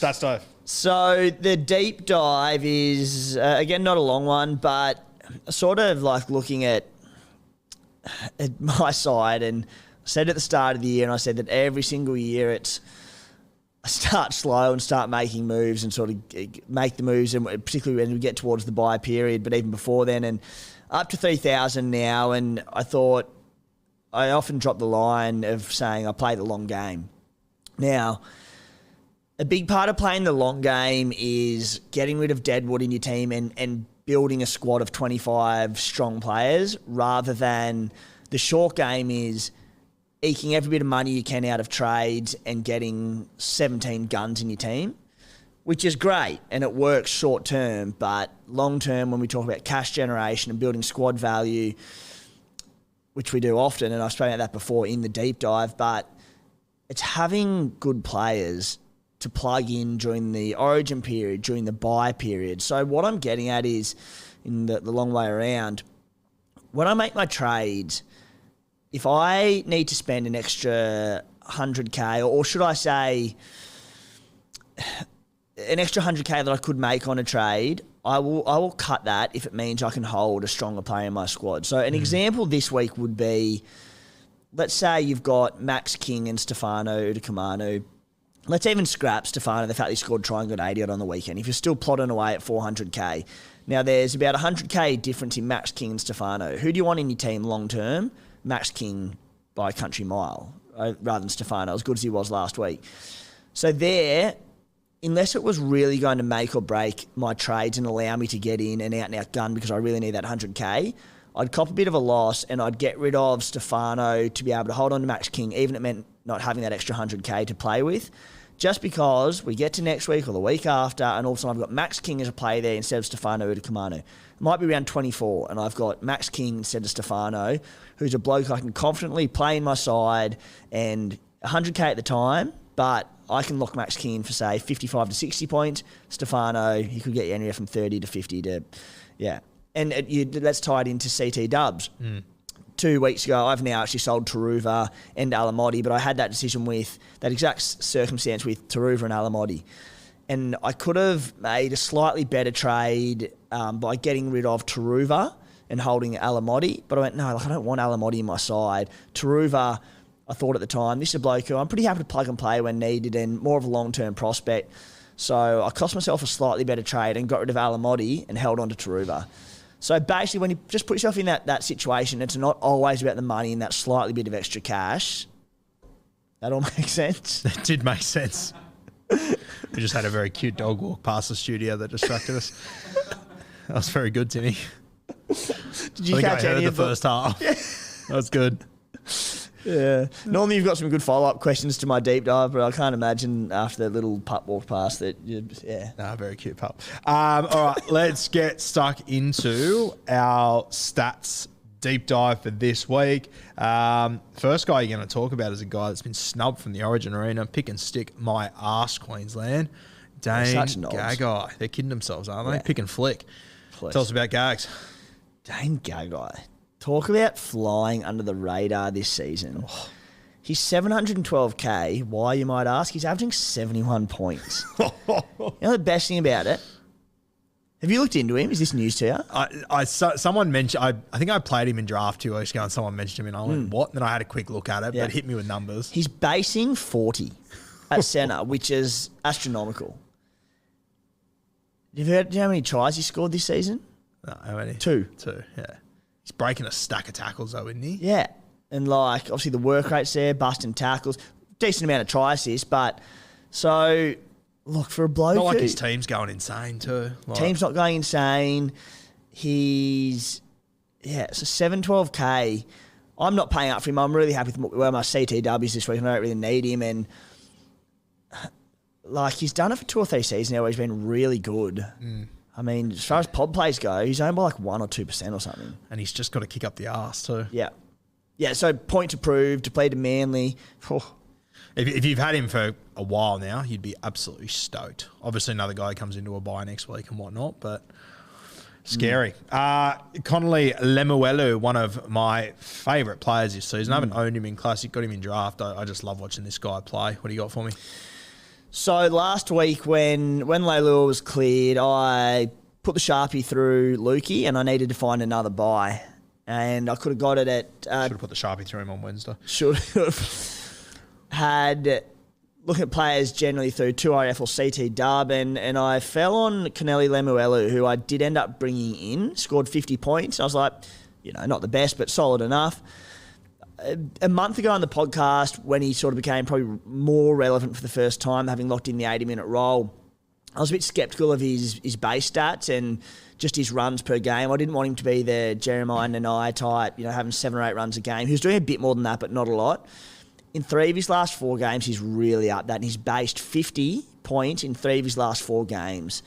Stats dive. So the deep dive is, again, not a long one, but sort of like looking at my side, and I said at the start of the year, and I said that every single year I start slow and start making moves and sort of make the moves, and particularly when we get towards the buy period, but even before then, and up to 3,000 now. And I thought, I often drop the line of saying I play the long game. Now, a big part of playing the long game is getting rid of deadwood in your team and building a squad of 25 strong players, rather than the short game is eking every bit of money you can out of trades and getting 17 guns in your team, which is great and it works short term, but long term, when we talk about cash generation and building squad value, which we do often, and I've spoken about that before in the deep dive, but it's having good players to plug in during the origin period, during the buy period. So what I'm getting at is, in the long way around, when I make my trades, if I need to spend an extra 100K, or should I say an extra 100K that I could make on a trade, I will cut that if it means I can hold a stronger player in my squad. So an example this week would be, let's say you've got Max King and Stefano Udakamanu. Let's even scrap Stefano, the fact he scored try and got 80 on the weekend. If you're still plodding away at 400K. Now, there's about 100K difference in Max King and Stefano. Who do you want in your team long term? Max King by a country mile, rather than Stefano, as good as he was last week. So there, unless it was really going to make or break my trades and allow me to get in an out-and-out gun because I really need that 100K, I'd cop a bit of a loss and I'd get rid of Stefano to be able to hold on to Max King, even if it meant not having that extra 100K to play with, just because we get to next week or the week after and all of a sudden I've got Max King as a play there instead of Stefano Udakamanu. It might be around 24 and I've got Max King instead of Stefano, who's a bloke I can confidently play in my side, and 100K at the time, but I can lock Max King in for, say, 55 to 60 points. Stefano, he could get you anywhere from 30 to 50 to, yeah. And let's tie it into CT dubs. 2 weeks ago, I've now actually sold Taruva and Alamotti, but I had that decision with that exact circumstance with Taruva and Alamotti. And I could have made a slightly better trade by getting rid of Taruva and holding Alamotti, but I went, no, I don't want Alamotti in my side. Taruva, I thought at the time, this is a bloke who I'm pretty happy to plug and play when needed and more of a long-term prospect. So I cost myself a slightly better trade and got rid of Alamotti and held on to Taruva. So basically, when you just put yourself in that situation, it's not always about the money and that slightly bit of extra cash. That all makes sense? It did make sense. We just had a very cute dog walk past the studio that distracted us. That was very good, Timmy. Did you catch any of the first half? That was good. Yeah. Normally you've got some good follow-up questions to my deep dive, but I can't imagine after that little pup walk past that, yeah. No, very cute pup. All right, let's get stuck into our stats deep dive for this week. First guy you're going to talk about is a guy that's been snubbed from the Origin Arena. Pick and stick my arse, Queensland. Dane Gagai. They're kidding themselves, aren't they? Yeah. Pick and flick. Please. Tell us about Gags. Dane Gagai. Talk about flying under the radar this season. He's 712K. Why, you might ask? He's averaging 71 points. You know the best thing about it? Have you looked into him? Is this news to you? Someone mentioned, I think I played him in draft 2 weeks ago and someone mentioned him and I went, what? And then I had a quick look at it, but it hit me with numbers. He's basing 40 at centre, which is astronomical. Do you know how many tries he scored this season? No, how many? 2. 2, yeah. He's breaking a stack of tackles though, isn't he? Yeah. And like, obviously the work rate's there, busting tackles, decent amount of try assists, but so, look, for a bloke not like his team's going insane too. Like, team's not going insane. He's, so 712K. I'm not paying up for him. I'm really happy with where my CTWs this week. I don't really need him. And like, he's done it for 2 or 3 seasons now where he's been really good. I mean, as far as pod plays go, he's owned by like 1 or 2% or something. And he's just got to kick up the arse too. Yeah. Yeah, so point to prove, to play to Manly. Oh. If you've had him for a while now, you'd be absolutely stoked. Obviously, another guy comes into a bye next week and whatnot, but scary. Connolly Lemuelu, one of my favourite players this season. I haven't owned him in Classic, got him in draft. I just love watching this guy play. What do you got for me? So last week when Lemuelu was cleared, I put the Sharpie through Lukey and I needed to find another buy. And I could have got it at... should have put the Sharpie through him on Wednesday. Should have. Had... Looking at players generally through 2RF or CT Dub, and I fell on Canelli Lemuelu, who I did end up bringing in, scored 50 points. I was like, not the best, but solid enough. A month ago on the podcast, when he sort of became probably more relevant for the first time, having locked in the 80-minute role, I was a bit sceptical of his base stats and just his runs per game. I didn't want him to be the Jeremiah Nanai type, having 7 or 8 runs a game. He was doing a bit more than that, but not a lot. In 3 of his last 4 games, he's really up that, and he's based 50 points in 3 of his last 4 games.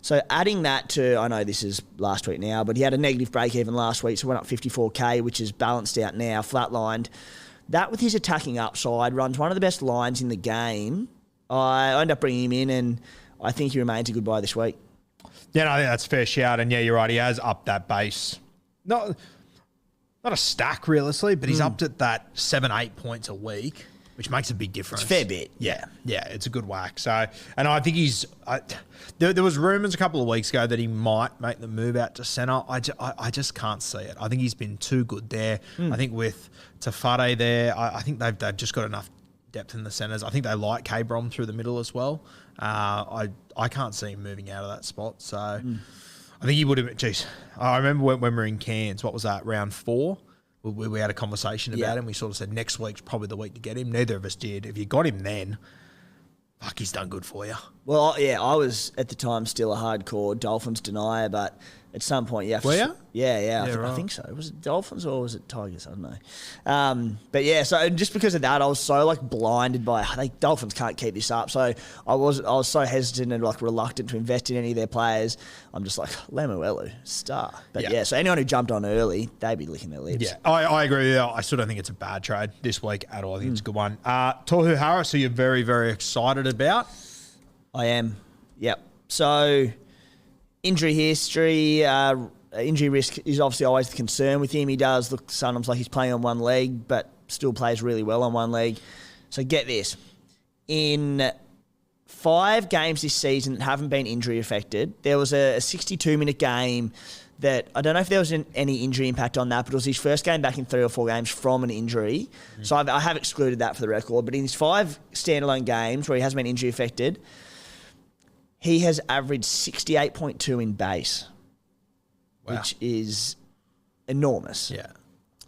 So adding that to, I know this is last week now, but he had a negative break-even last week, so went up 54k, which is balanced out now, flatlined. That with his attacking upside, runs one of the best lines in the game. I end up bringing him in, and I think he remains a good buy this week. Yeah, no, I think that's a fair shout, and yeah, you're right, he has upped that base. Not a stack, realistically, but he's upped at that 7-8 points a week, which makes a big difference. It's a fair bit. Yeah, it's a good whack. So, and I think there was rumours a couple of weeks ago that he might make the move out to centre. I just can't see it. I think he's been too good there. I think with Tafade there, I think they've just got enough depth in the centres. I think they like K-Brom through the middle as well. I can't see him moving out of that spot. So... I think he would have... Geez, I remember when we were in Cairns, what was that, round 4? We had a conversation about him. We sort of said next week's probably the week to get him. Neither of us did. If you got him then, fuck, he's done good for you. Well, yeah, I was at the time still a hardcore Dolphins denier, but at some point you have to... Were you? Yeah, I think so. Was it Dolphins or was it Tigers? I don't know. But yeah, so just because of that, I was so blinded by Dolphins can't keep this up. So I was so hesitant and reluctant to invest in any of their players. I'm just Lemuelu, star. But yeah, so anyone who jumped on early, they'd be licking their lips. Yeah, I agree with you. I still don't think it's a bad trade this week at all. I think it's a good one. Tohu Harris, who you're very, very excited about. I am. Yep. So injury history, injury risk is obviously always the concern with him. He does look sometimes like he's playing on one leg, but still plays really well on one leg. So get this. In 5 games this season that haven't been injury affected, there was a 62-minute game that I don't know if there was any injury impact on that, but it was his first game back in 3 or 4 games from an injury. So I have excluded that for the record. But in his 5 standalone games where he hasn't been injury affected, he has averaged 68.2 in base, which is enormous. Yeah.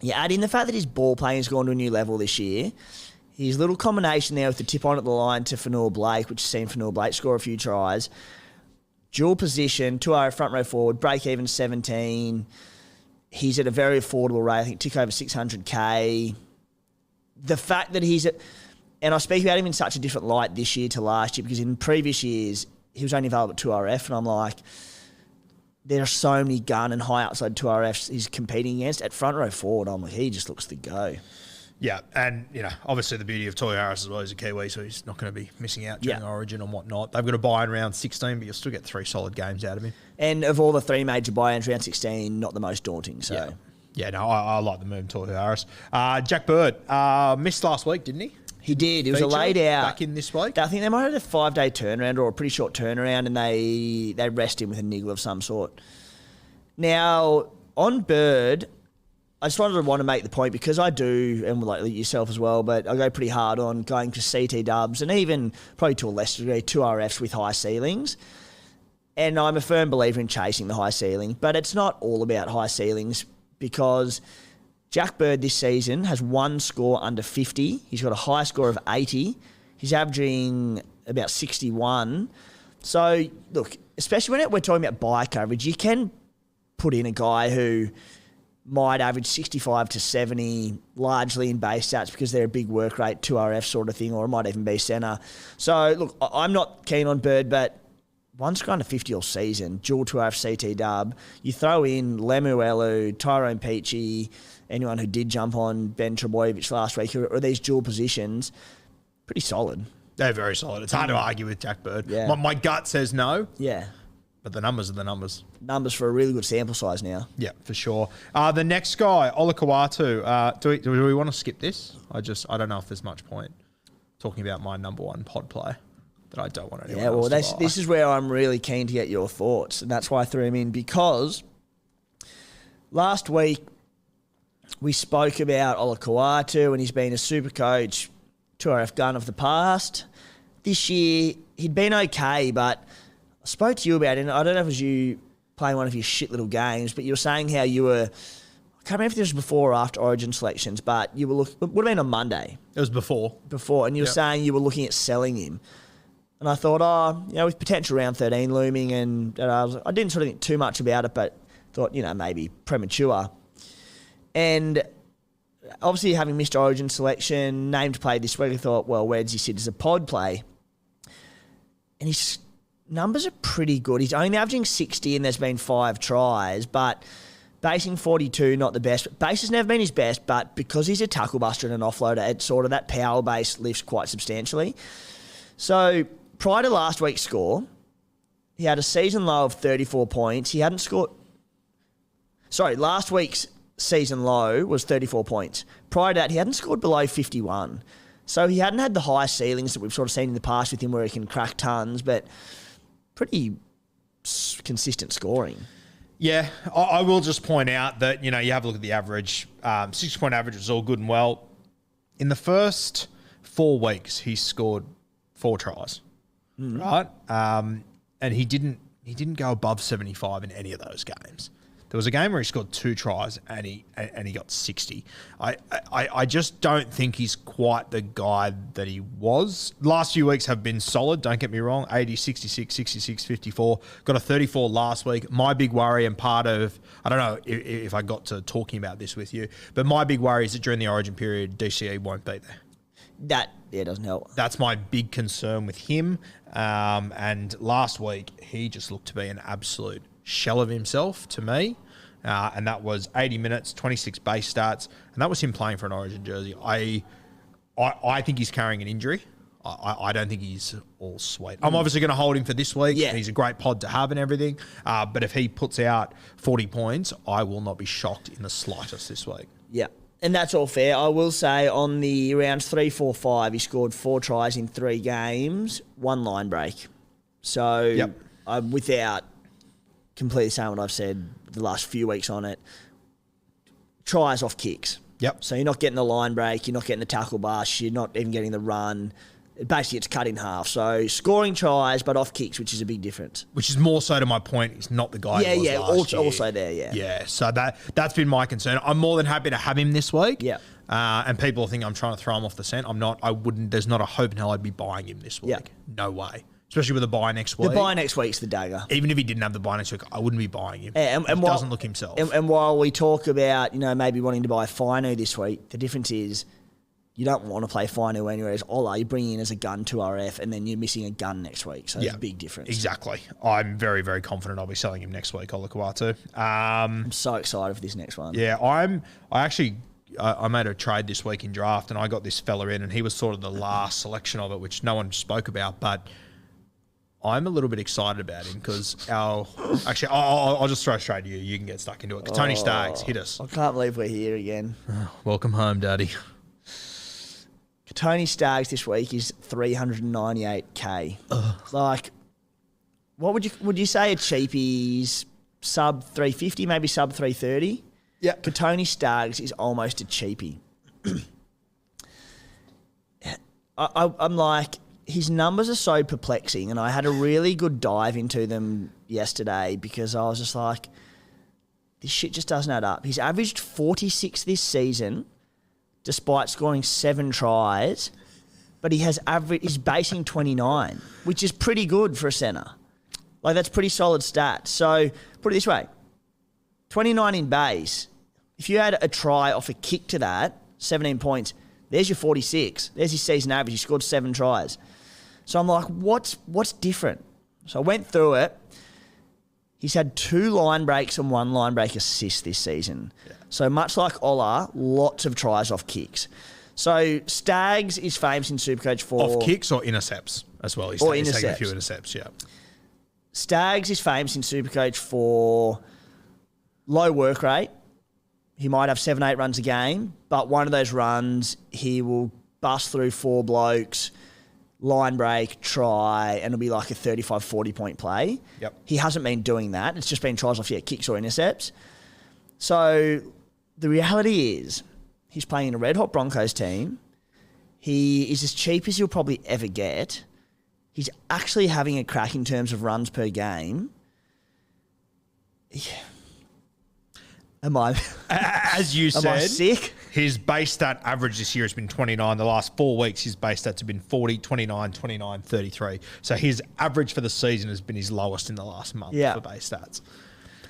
You add in the fact that his ball playing has gone to a new level this year. His little combination there with the tip on at the line to Fanua Blake, which has seen Fanua Blake score a few tries. Dual position, 2R front row forward, break even 17. He's at a very affordable rate, I think tick over 600k. The fact that he's at... And I speak about him in such a different light this year to last year because in previous years, he was only available at 2RF, and I'm like, there are so many gun and high outside 2RFs he's competing against. At front row forward, I'm like, he just looks the go. Yeah, and, obviously the beauty of Tohu Harris as well, he's a Kiwi, so he's not going to be missing out during Origin and whatnot. They've got a buy in round 16, but you'll still get 3 solid games out of him. And of all the 3 major buy-ins, round 16, not the most daunting, so... Yeah, no, I like the move, Tohu Harris. Jack Bird, missed last week, didn't he? He did. It was a laid out. Back in this week? I think they might have had a 5-day turnaround or a pretty short turnaround, and they rest him with a niggle of some sort. Now, on Bird, I just want to make the point because I do, and like yourself as well, but I go pretty hard on going to CT dubs and even probably to a lesser degree 2RFs with high ceilings. And I'm a firm believer in chasing the high ceiling, but it's not all about high ceilings because Jack Bird this season has 1 score under 50. He's got a high score of 80. He's averaging about 61. So, look, especially when we're talking about buy coverage, you can put in a guy who might average 65 to 70, largely in base stats because they're a big work rate, 2RF sort of thing, or it might even be centre. So, look, I'm not keen on Bird, but 1 score under 50 all season, dual 2RF CT dub. You throw in Lemuelu, Tyrone Peachy, anyone who did jump on Ben Trebojevic last week, or these dual positions, pretty solid. They're very solid. It's hard to argue with Jack Bird. Yeah. My gut says no. Yeah. But the numbers are the numbers. Numbers for a really good sample size now. Yeah, for sure. The next guy, Olakau'atu. Do we want to skip this? I don't know if there's much point talking about my number 1 pod play. that I don't want anyone Yeah, well, else to buy. this is where I'm really keen to get your thoughts, and that's why I threw him in, because last week we spoke about Olakau'atu, and he's been a Supercoach 2RF gun of the past. This year, he'd been okay, but I spoke to you about it, and I don't know if it was you playing one of your shit little games, but you were saying how you were, I can't remember if this was before or after Origin selections, but you were it would have been on Monday. It was before. And you were saying you were looking at selling him. And I thought, with potential round 13 looming, and I didn't sort of think too much about it, but thought, maybe premature. And obviously having missed Origin selection, named play this week, I thought, well, where does he sit as a pod play? And his numbers are pretty good. He's only averaging 60 and there's been 5 tries, but basing 42, not the best. Base has never been his best, but because he's a tackle buster and an offloader, it's sort of that power base lifts quite substantially. So prior to last week's score, he had a season low of 34 points. He hadn't scored... Sorry, last week's season low was 34 points. Prior to that, he hadn't scored below 51. So he hadn't had the high ceilings that we've sort of seen in the past with him where he can crack tons, but pretty consistent scoring. Yeah, I will just point out that, you have a look at the average. 6-point average was all good and well. In the first 4 weeks, he scored 4 tries, right? And he didn't go above 75 in any of those games. There was a game where he scored 2 tries and he got 60. I just don't think he's quite the guy that he was. Last few weeks have been solid, don't get me wrong. 80, 66, 66, 54. Got a 34 last week. My big worry, and part of, I don't know if I got to talking about this with you, but my big worry is that during the Origin period, DCE won't be there. That doesn't help. That's my big concern with him. And last week, he just looked to be an absolute shell of himself to me. And that was 80 minutes, 26 base starts, and that was him playing for an Origin jersey. I think he's carrying an injury. I don't think he's all sweet. I'm obviously going to hold him for this week. Yeah. He's a great pod to have and everything. But if he puts out 40 points, I will not be shocked in the slightest this week. Yeah. And that's all fair. I will say on the rounds 3, 4, 5, he scored 4 tries in 3 games, 1 line break. So without completely saying what I've said the last few weeks on it, tries off kicks. Yep. So you're not getting the line break, you're not getting the tackle bust, you're not even getting the run. Basically, it's cut in half. So scoring tries, but off kicks, which is a big difference. Which is more so to my point, he's not the guy he was last year. Also there, yeah. Yeah, so that's been my concern. I'm more than happy to have him this week. Yeah. And people think I'm trying to throw him off the scent. I'm not. I wouldn't. There's not a hope in hell I'd be buying him this week. Yeah. No way. Especially with a buy next week. The buy next week's the dagger. Even if he didn't have the buy next week, I wouldn't be buying him. And he doesn't look himself. And while we talk about, maybe wanting to buy Fino this week, the difference is you don't want to play Fino anywhere as Ola. You're bringing in as a gun to RF, and then you're missing a gun next week. So there's a big difference. Exactly. I'm very, very confident I'll be selling him next week, Olakau'atu. I'm so excited for this next one. Yeah, I made a trade this week in draft, and I got this fella in, and he was sort of the last selection of it, which no one spoke about, but I'm a little bit excited about him because I'll just throw straight to you. You can get stuck into it. Tony Staggs, hit us. I can't believe we're here again. Welcome home, Daddy. Tony Staggs this week is 398k. Like, what would you say a cheapie's sub 350, maybe sub 330? Yeah. Tony Staggs is almost a cheapie. I'm like, his numbers are so perplexing, and I had a really good dive into them yesterday because I was just like, this shit just doesn't add up. He's averaged 46 this season, despite scoring 7 tries, but he's basing 29, which is pretty good for a centre. Like, that's pretty solid stats. So, put it this way, 29 in base, if you had a try off a kick to that, 17 points, there's your 46. There's his season average. He scored 7 tries. So I'm like, what's different? So I went through it. He's had 2 line breaks and 1 line break assist this season. Yeah. So much like Ola, lots of tries off kicks. So Staggs is famous in Supercoach for... Off kicks or intercepts as well? He's taking a few intercepts, yeah. Staggs is famous in Supercoach for low work rate. He might have 7-8 runs a game, but one of those runs, he will bust through 4 blokes, line break, try, and it'll be like a 35, 40-point play. Yep. He hasn't been doing that. It's just been tries off, kicks or intercepts. So the reality is he's playing in a red-hot Broncos team. He is as cheap as you'll probably ever get. He's actually having a crack in terms of runs per game. Yeah. As you said, am I sick? His base stat average this year has been 29. The last 4 weeks, his base stats have been 40, 29, 29, 33. So his average for the season has been his lowest in the last month for base stats.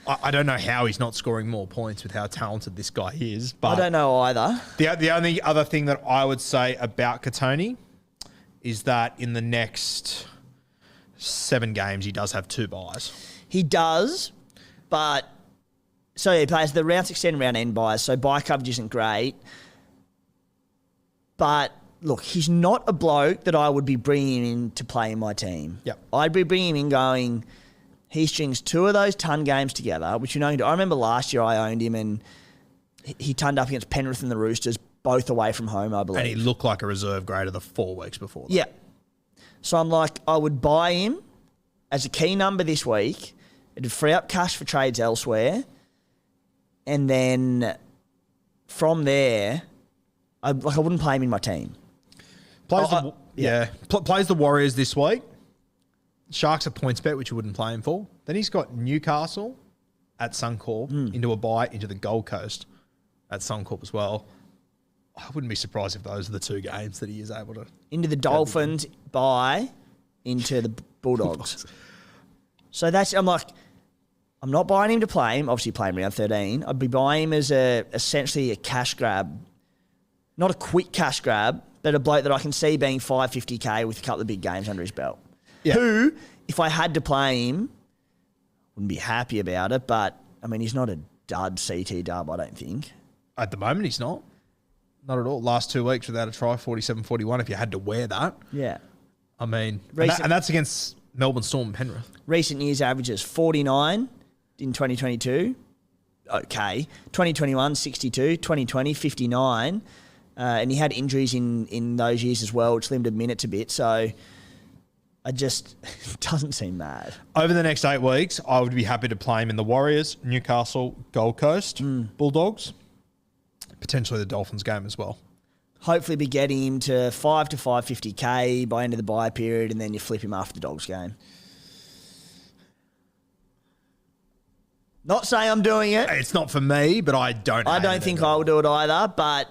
I don't know how he's not scoring more points with how talented this guy is. But I don't know either. The only other thing that I would say about Katoni is that in the next 7 games, he does have 2 buys. He does, but... So he plays the round 16 and round end buys, so buy coverage isn't great. But, look, he's not a bloke that I would be bringing in to play in my team. Yep. I'd be bringing him in going, he strings 2 of those ton games together, which I remember last year I owned him and he turned up against Penrith and the Roosters, both away from home, I believe. And he looked like a reserve grader the 4 weeks before that. Yeah. So I'm like, I would buy him as a key number this week. It'd free up cash for trades elsewhere. And then from there, I wouldn't play him in my team. Plays the Warriors this week. Sharks are points bet, which you wouldn't play him for. Then he's got Newcastle at Suncorp into a bye into the Gold Coast at Suncorp as well. I wouldn't be surprised if those are the 2 games that he is able to... Into the Dolphins, bye, into the Bulldogs. So I'm like... I'm not buying him to play him. Obviously, play him around 13. I'd be buying him as essentially a cash grab. Not a quick cash grab, but a bloke that I can see being 550K with a couple of big games under his belt. Yeah. Who, if I had to play him, wouldn't be happy about it. But, he's not a dud CT dub, I don't think. At the moment, he's not. Not at all. Last 2 weeks without a try, 47-41, if you had to wear that. Yeah. And that's against Melbourne Storm and Penrith. Recent years averages 49 in 2022. Okay. 2021, 62. 2020, 59. And he had injuries in those years as well, which limited minutes a bit. So it doesn't seem mad. Over the next 8 weeks, I would be happy to play him in the Warriors, Newcastle, Gold Coast, Bulldogs, potentially the Dolphins game as well. Hopefully be getting him to 5 to 550K by end of the bye period, and then you flip him after the Dogs game. Not saying I'm doing it. It's not for me, but I don't think I will do it either, but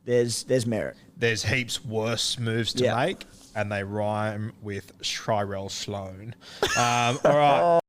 there's merit. There's heaps worse moves to make, and they rhyme with Shirel Sloan. All right.